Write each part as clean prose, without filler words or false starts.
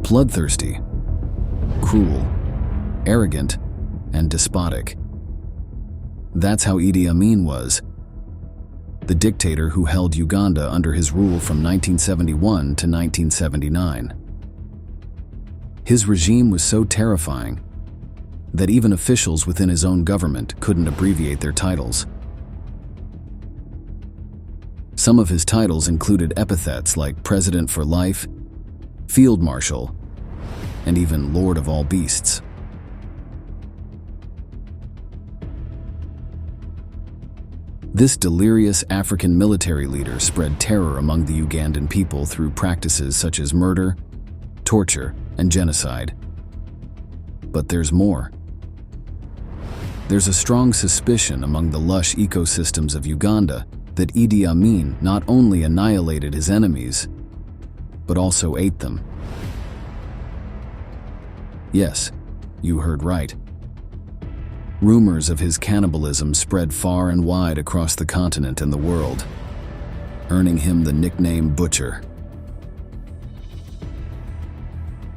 bloodthirsty, cruel, arrogant, and despotic. That's how Idi Amin was, the dictator who held Uganda under his rule from 1971 to 1979. His regime was so terrifying that even officials within his own government couldn't abbreviate their titles. Some of his titles included epithets like President for Life, Field Marshal, and even Lord of all Beasts. This delirious African military leader spread terror among the Ugandan people through practices such as murder, torture, and genocide. But there's more. There's a strong suspicion among the lush ecosystems of Uganda that Idi Amin not only annihilated his enemies, but also ate them. Yes, you heard right. Rumors of his cannibalism spread far and wide across the continent and the world, earning him the nickname Butcher.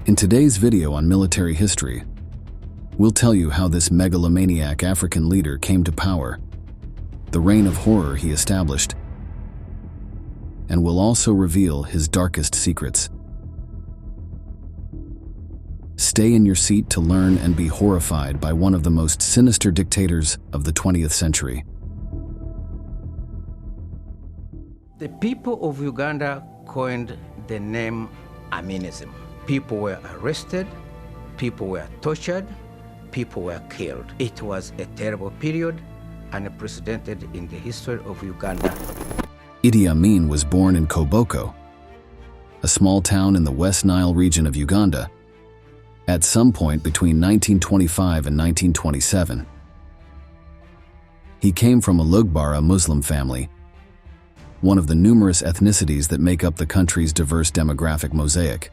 In today's video on military history, we'll tell you how this megalomaniac African leader came to power, the reign of horror he established, and we'll also reveal his darkest secrets. Stay in your seat to learn and be horrified by one of the most sinister dictators of the 20th century. The people of Uganda coined the name Aminism. People were arrested, people were tortured, people were killed. It was a terrible period, unprecedented in the history of Uganda. Idi Amin was born in Koboko, a small town in the West Nile region of Uganda, at some point between 1925 and 1927. He came from a Lugbara Muslim family, one of the numerous ethnicities that make up the country's diverse demographic mosaic.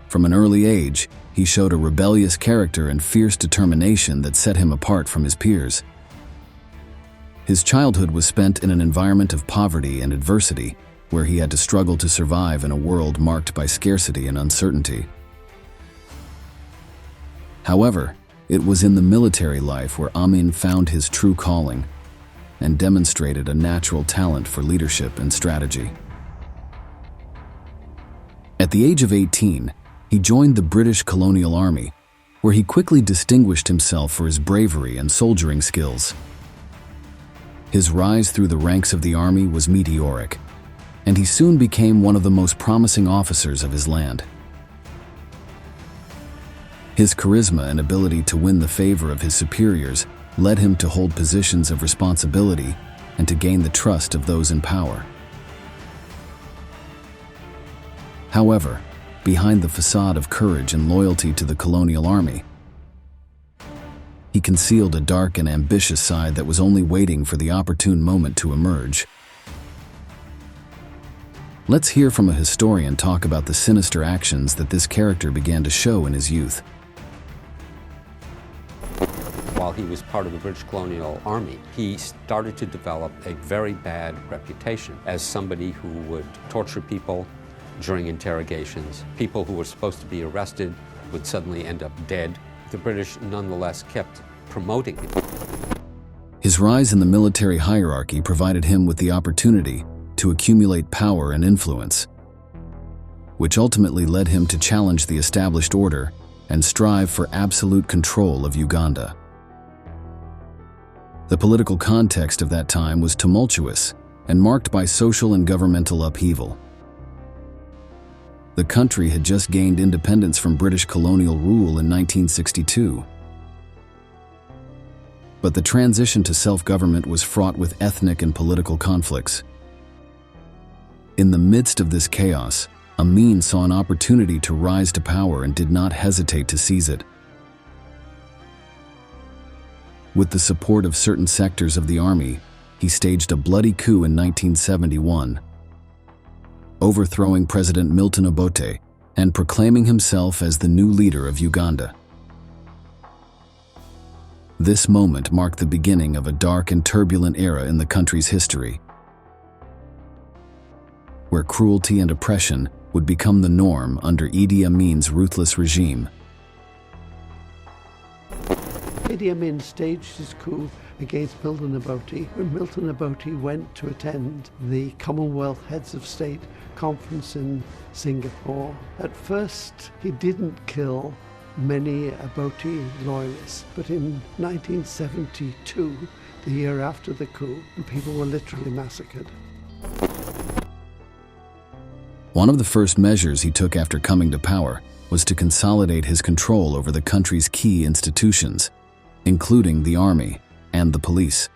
From an early age, he showed a rebellious character and fierce determination that set him apart from his peers. His childhood was spent in an environment of poverty and adversity, where he had to struggle to survive in a world marked by scarcity and uncertainty. However, it was in the military life where Amin found his true calling and demonstrated a natural talent for leadership and strategy. At the age of 18, he joined the British colonial army, where he quickly distinguished himself for his bravery and soldiering skills. His rise through the ranks of the army was meteoric, and he soon became one of the most promising officers of his land. His charisma and ability to win the favor of his superiors led him to hold positions of responsibility and to gain the trust of those in power. However, behind the facade of courage and loyalty to the colonial army, he concealed a dark and ambitious side that was only waiting for the opportune moment to emerge. Let's hear from a historian talk about the sinister actions that this character began to show in his youth. While he was part of the British colonial army, he started to develop a very bad reputation as somebody who would torture people during interrogations. People who were supposed to be arrested would suddenly end up dead. The British nonetheless kept promoting him. His rise in the military hierarchy provided him with the opportunity to accumulate power and influence, which ultimately led him to challenge the established order and strive for absolute control of Uganda. The political context of that time was tumultuous and marked by social and governmental upheaval. The country had just gained independence from British colonial rule in 1962. But the transition to self-government was fraught with ethnic and political conflicts. In the midst of this chaos, Amin saw an opportunity to rise to power and did not hesitate to seize it. With the support of certain sectors of the army, he staged a bloody coup in 1971, overthrowing President Milton Obote and proclaiming himself as the new leader of Uganda. This moment marked the beginning of a dark and turbulent era in the country's history, where cruelty and oppression would become the norm under Idi Amin's ruthless regime. Idi Amin staged his coup against Milton Obote when Milton Obote went to attend the Commonwealth Heads of State conference in Singapore. At first, he didn't kill many Obote loyalists, but in 1972, the year after the coup, people were literally massacred. One of the first measures he took after coming to power was to consolidate his control over the country's key institutions, including the army and the police.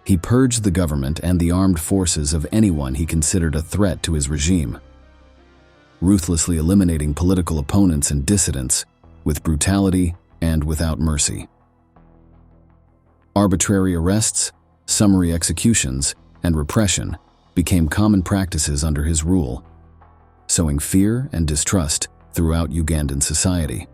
He purged the government and the armed forces of anyone he considered a threat to his regime, ruthlessly eliminating political opponents and dissidents with brutality and without mercy. Arbitrary arrests, summary executions, and repression became common practices under his rule, sowing fear and distrust throughout Ugandan society.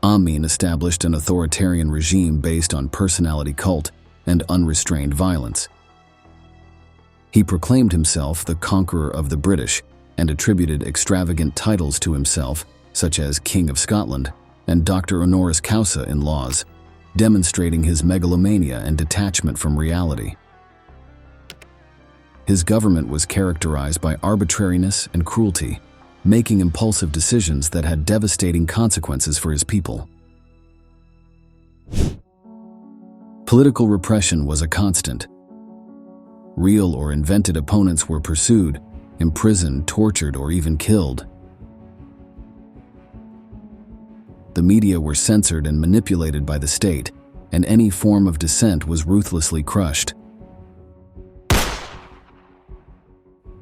Amin established an authoritarian regime based on personality cult and unrestrained violence. He proclaimed himself the conqueror of the British and attributed extravagant titles to himself, such as King of Scotland and Dr. Honoris Causa in laws, demonstrating his megalomania and detachment from reality. His government was characterized by arbitrariness and cruelty, making impulsive decisions that had devastating consequences for his people. Political repression was a constant. Real or invented opponents were pursued, imprisoned, tortured, or even killed. The media were censored and manipulated by the state, and any form of dissent was ruthlessly crushed.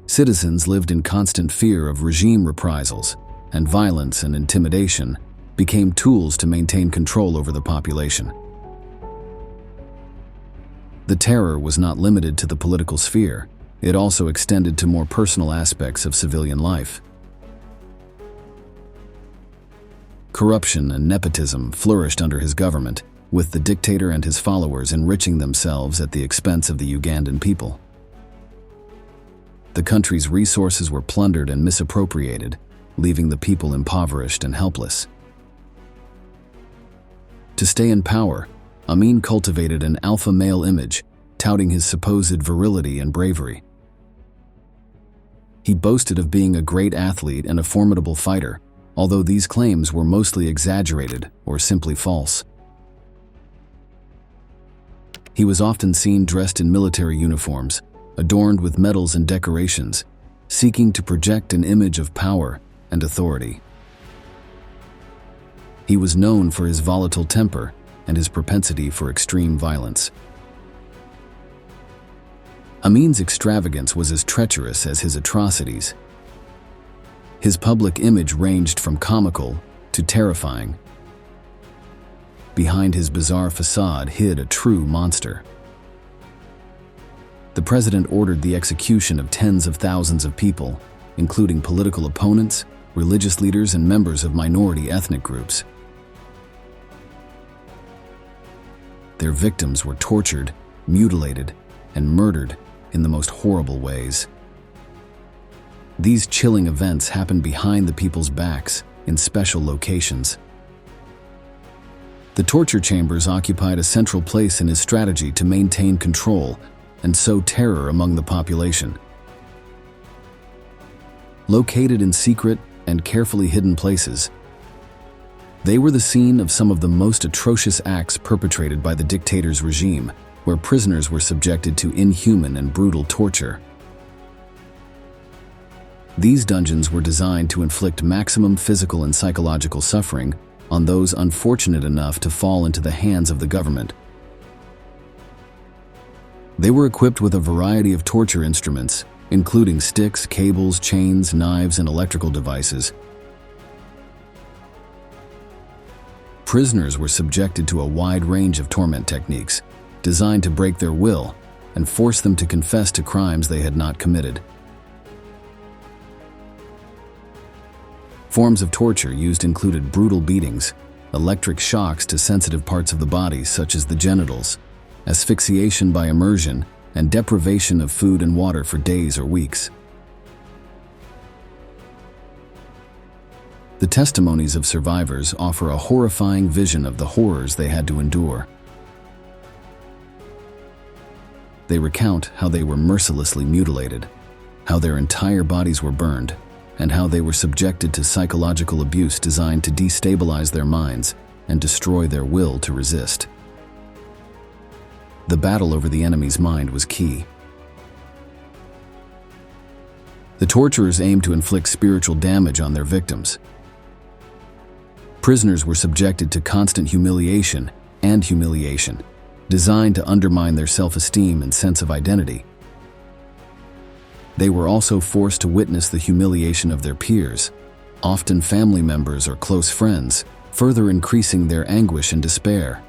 Citizens lived in constant fear of regime reprisals, and violence and intimidation became tools to maintain control over the population. The terror was not limited to the political sphere. It also extended to more personal aspects of civilian life. Corruption and nepotism flourished under his government, with the dictator and his followers enriching themselves at the expense of the Ugandan people. The country's resources were plundered and misappropriated, leaving the people impoverished and helpless. To stay in power, Amin cultivated an alpha male image, touting his supposed virility and bravery. He boasted of being a great athlete and a formidable fighter, although these claims were mostly exaggerated or simply false. He was often seen dressed in military uniforms, adorned with medals and decorations, seeking to project an image of power and authority. He was known for his volatile temper and his propensity for extreme violence. Amin's extravagance was as treacherous as his atrocities. His public image ranged from comical to terrifying. Behind his bizarre facade hid a true monster. The president ordered the execution of tens of thousands of people, including political opponents, religious leaders, and members of minority ethnic groups. Their victims were tortured, mutilated, and murdered in the most horrible ways. These chilling events happened behind the people's backs, in special locations. The torture chambers occupied a central place in his strategy to maintain control and sow terror among the population. Located in secret and carefully hidden places, they were the scene of some of the most atrocious acts perpetrated by the dictator's regime, where prisoners were subjected to inhuman and brutal torture. These dungeons were designed to inflict maximum physical and psychological suffering on those unfortunate enough to fall into the hands of the government. They were equipped with a variety of torture instruments, including sticks, cables, chains, knives, and electrical devices. Prisoners were subjected to a wide range of torment techniques, designed to break their will and force them to confess to crimes they had not committed. Forms of torture used included brutal beatings, electric shocks to sensitive parts of the body such as the genitals, asphyxiation by immersion, and deprivation of food and water for days or weeks. The testimonies of survivors offer a horrifying vision of the horrors they had to endure. They recount how they were mercilessly mutilated, how their entire bodies were burned, and how they were subjected to psychological abuse designed to destabilize their minds and destroy their will to resist. The battle over the enemy's mind was key. The torturers aimed to inflict spiritual damage on their victims. Prisoners were subjected to constant humiliation, designed to undermine their self-esteem and sense of identity. They were also forced to witness the humiliation of their peers, often family members or close friends, further increasing their anguish and despair.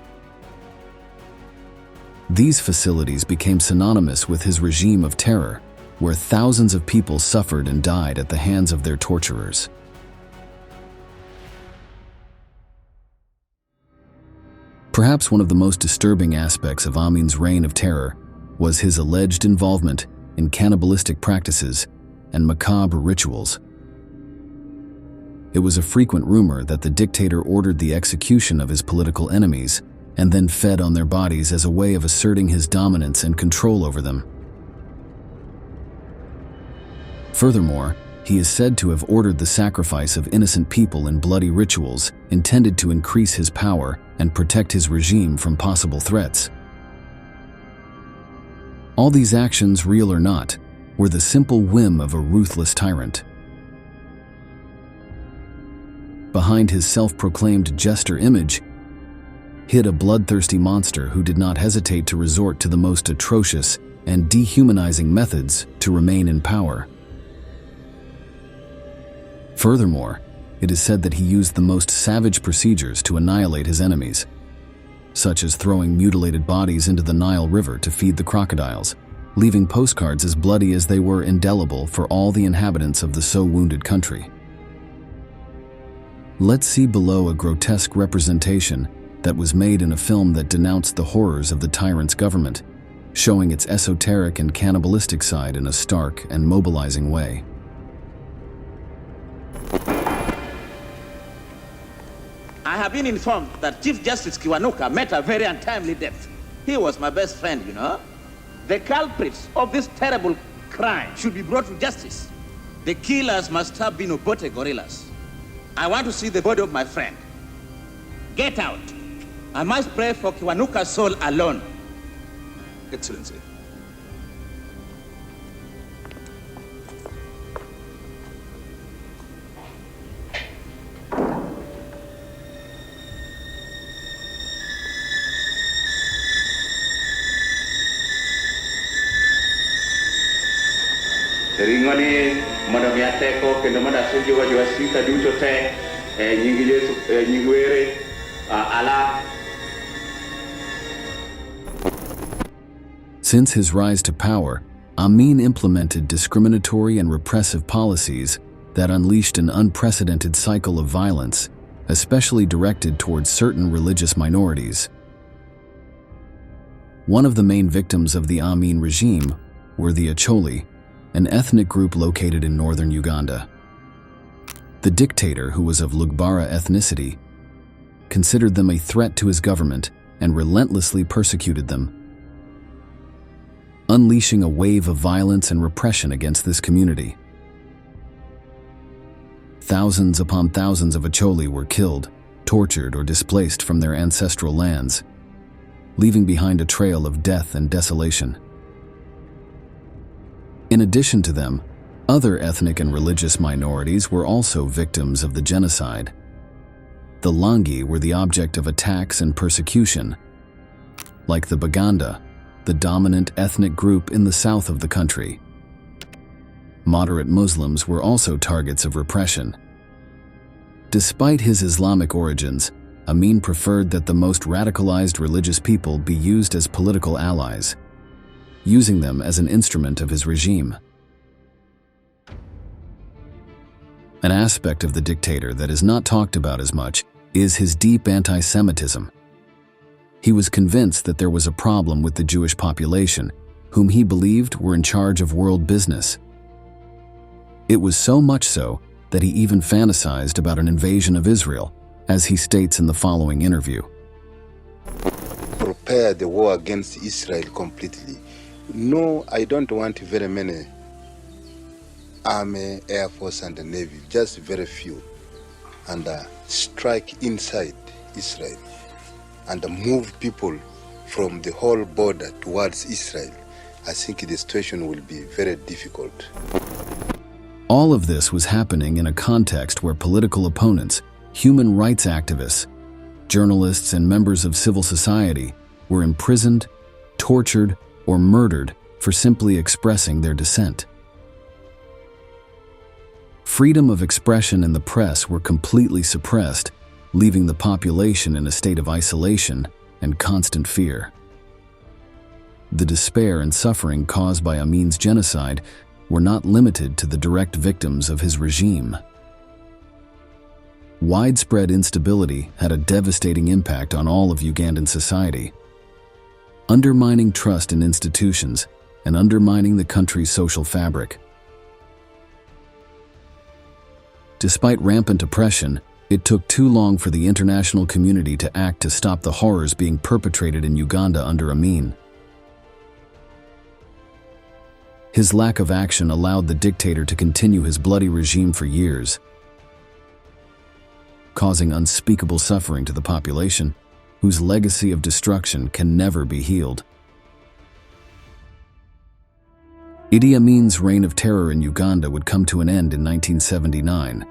These facilities became synonymous with his regime of terror, where thousands of people suffered and died at the hands of their torturers. Perhaps one of the most disturbing aspects of Amin's reign of terror was his alleged involvement in cannibalistic practices and macabre rituals. It was a frequent rumor that the dictator ordered the execution of his political enemies and then fed on their bodies as a way of asserting his dominance and control over them. Furthermore, he is said to have ordered the sacrifice of innocent people in bloody rituals intended to increase his power and protect his regime from possible threats. All these actions, real or not, were the simple whim of a ruthless tyrant. Behind his self-proclaimed jester image hid a bloodthirsty monster who did not hesitate to resort to the most atrocious and dehumanizing methods to remain in power. Furthermore, it is said that he used the most savage procedures to annihilate his enemies, such as throwing mutilated bodies into the Nile River to feed the crocodiles, leaving postcards as bloody as they were indelible for all the inhabitants of the so wounded country. Let's see below a grotesque representation that was made in a film that denounced the horrors of the tyrant's government, showing its esoteric and cannibalistic side in a stark and mobilizing way. I have been informed that Chief Justice Kiwanuka met a very untimely death. He was my best friend, you know. The culprits of this terrible crime should be brought to justice. The killers must have been Obote gorillas. I want to see the body of my friend. Get out. I must pray for Kiwanuka's soul alone. Excellency. Ringoni madam yateko kendo madasunjo wa jwasika duto te nyingi Yesu nyingwere ala. Since his rise to power, Amin implemented discriminatory and repressive policies that unleashed an unprecedented cycle of violence, especially directed towards certain religious minorities. One of the main victims of the Amin regime were the Acholi, an ethnic group located in northern Uganda. The dictator, who was of Lugbara ethnicity, considered them a threat to his government and relentlessly persecuted them, unleashing a wave of violence and repression against this community. Thousands upon thousands of Acholi were killed, tortured, or displaced from their ancestral lands, leaving behind a trail of death and desolation. In addition to them, other ethnic and religious minorities were also victims of the genocide. The Langi were the object of attacks and persecution. Like the Baganda, the dominant ethnic group in the south of the country. Moderate Muslims were also targets of repression. Despite his Islamic origins, Amin preferred that the most radicalized religious people be used as political allies, using them as an instrument of his regime. An aspect of the dictator that is not talked about as much is his deep anti-Semitism. He was convinced that there was a problem with the Jewish population whom he believed were in charge of world business. It was so much so that he even fantasized about an invasion of Israel, as he states in the following interview. Prepare the war against Israel completely. No, I don't want very many Army, Air Force, and the Navy, just very few. And strike inside Israel and move people from the whole border towards Israel. I think the situation will be very difficult. All of this was happening in a context where political opponents, human rights activists, journalists, and members of civil society were imprisoned, tortured, or murdered for simply expressing their dissent. Freedom of expression and the press were completely suppressed, leaving the population in a state of isolation and constant fear. The despair and suffering caused by Amin's genocide were not limited to the direct victims of his regime. Widespread instability had a devastating impact on all of Ugandan society, undermining trust in institutions and undermining the country's social fabric. Despite rampant oppression, it took too long for the international community to act to stop the horrors being perpetrated in Uganda under Amin. His lack of action allowed the dictator to continue his bloody regime for years, causing unspeakable suffering to the population, whose legacy of destruction can never be healed. Idi Amin's reign of terror in Uganda would come to an end in 1979.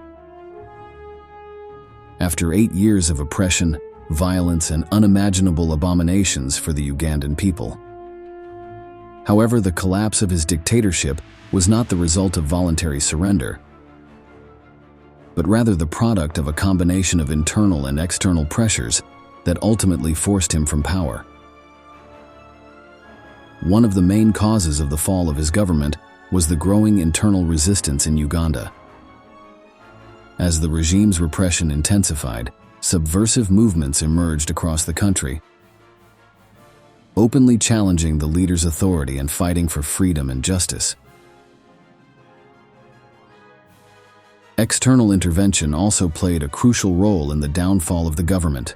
After 8 years of oppression, violence, and unimaginable abominations for the Ugandan people. However, the collapse of his dictatorship was not the result of voluntary surrender, but rather the product of a combination of internal and external pressures that ultimately forced him from power. One of the main causes of the fall of his government was the growing internal resistance in Uganda. As the regime's repression intensified, subversive movements emerged across the country, openly challenging the leader's authority and fighting for freedom and justice. External intervention also played a crucial role in the downfall of the government.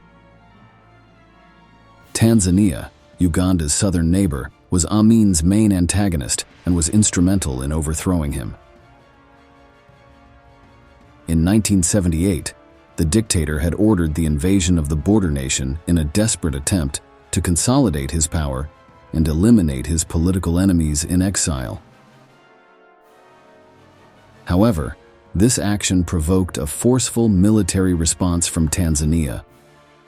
Tanzania, Uganda's southern neighbor, was Amin's main antagonist and was instrumental in overthrowing him. In 1978, the dictator had ordered the invasion of the border nation in a desperate attempt to consolidate his power and eliminate his political enemies in exile. However, this action provoked a forceful military response from Tanzania,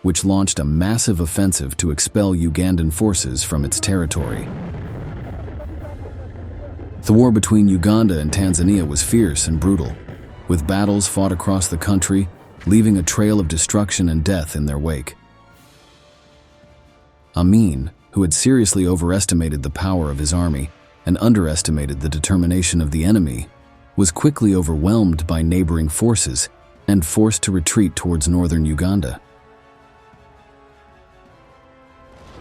which launched a massive offensive to expel Ugandan forces from its territory. The war between Uganda and Tanzania was fierce and brutal, with battles fought across the country, leaving a trail of destruction and death in their wake. Amin, who had seriously overestimated the power of his army and underestimated the determination of the enemy, was quickly overwhelmed by neighboring forces and forced to retreat towards northern Uganda.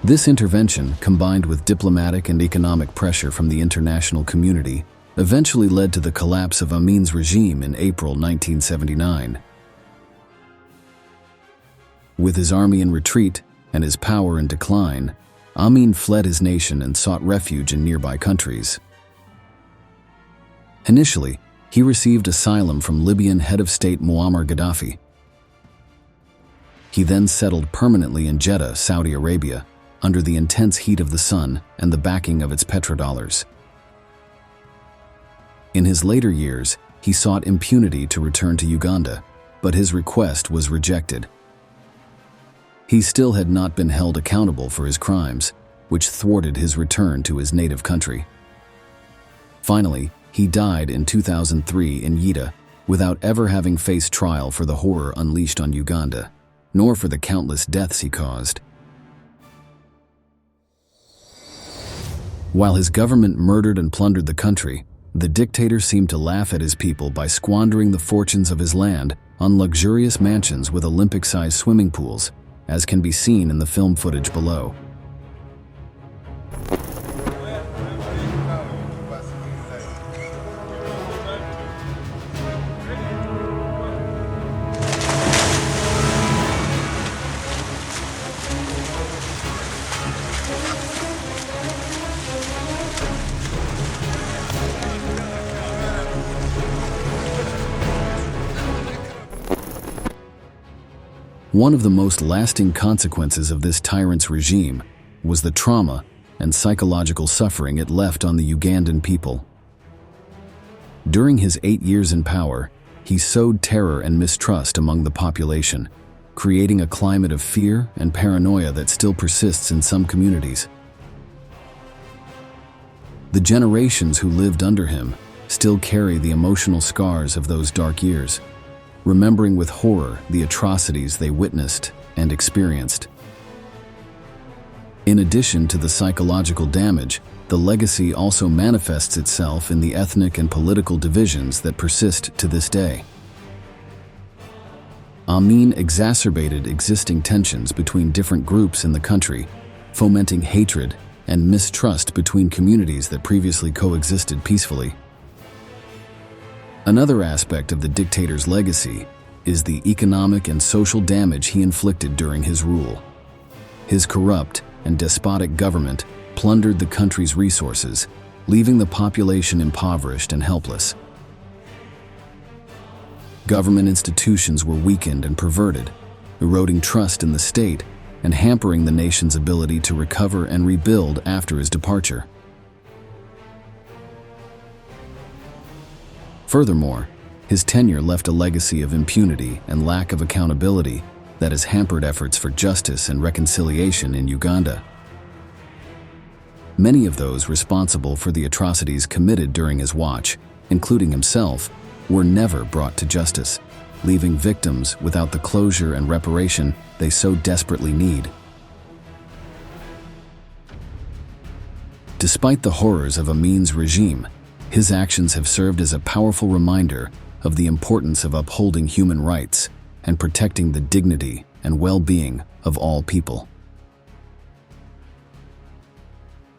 This intervention, combined with diplomatic and economic pressure from the international community, eventually led to the collapse of Amin's regime in April 1979. With his army in retreat and his power in decline, Amin fled his nation and sought refuge in nearby countries. Initially, he received asylum from Libyan head of state Muammar Gaddafi. He then settled permanently in Jeddah, Saudi Arabia, under the intense heat of the sun and the backing of its petrodollars. In his later years, he sought impunity to return to Uganda, but his request was rejected. He still had not been held accountable for his crimes, which thwarted his return to his native country. Finally, he died in 2003 in Jeddah without ever having faced trial for the horror unleashed on Uganda, nor for the countless deaths he caused. While his government murdered and plundered the country, the dictator seemed to laugh at his people by squandering the fortunes of his land on luxurious mansions with Olympic-sized swimming pools, as can be seen in the film footage below. One of the most lasting consequences of this tyrant's regime was the trauma and psychological suffering it left on the Ugandan people. During his 8 years in power, he sowed terror and mistrust among the population, creating a climate of fear and paranoia that still persists in some communities. The generations who lived under him still carry the emotional scars of those dark years, remembering with horror the atrocities they witnessed and experienced. In addition to the psychological damage, the legacy also manifests itself in the ethnic and political divisions that persist to this day. Amin exacerbated existing tensions between different groups in the country, fomenting hatred and mistrust between communities that previously coexisted peacefully. Another aspect of the dictator's legacy is the economic and social damage he inflicted during his rule. His corrupt and despotic government plundered the country's resources, leaving the population impoverished and helpless. Government institutions were weakened and perverted, eroding trust in the state and hampering the nation's ability to recover and rebuild after his departure. Furthermore, his tenure left a legacy of impunity and lack of accountability that has hampered efforts for justice and reconciliation in Uganda. Many of those responsible for the atrocities committed during his watch, including himself, were never brought to justice, leaving victims without the closure and reparation they so desperately need. Despite the horrors of Amin's regime, his actions have served as a powerful reminder of the importance of upholding human rights and protecting the dignity and well-being of all people.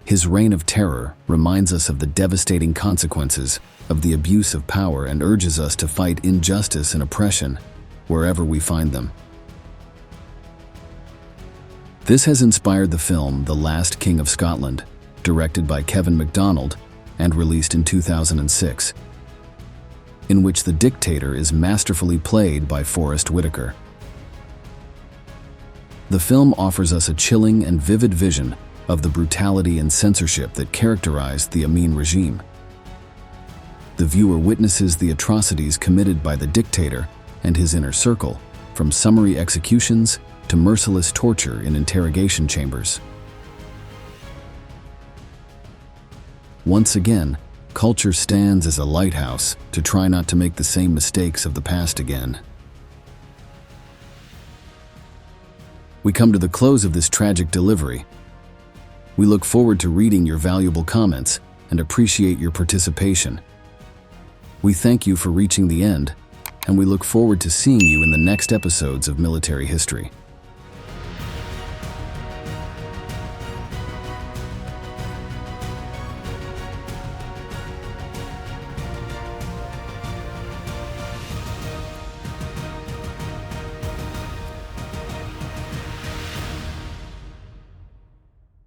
His reign of terror reminds us of the devastating consequences of the abuse of power and urges us to fight injustice and oppression wherever we find them. This has inspired the film The Last King of Scotland, directed by Kevin MacDonald and released in 2006, in which the dictator is masterfully played by Forrest Whitaker. The film offers us a chilling and vivid vision of the brutality and censorship that characterized the Amin regime. The viewer witnesses the atrocities committed by the dictator and his inner circle, from summary executions to merciless torture in interrogation chambers. Once again, culture stands as a lighthouse to try not to make the same mistakes of the past again. We come to the close of this tragic delivery. We look forward to reading your valuable comments and appreciate your participation. We thank you for reaching the end, and we look forward to seeing you in the next episodes of Military History.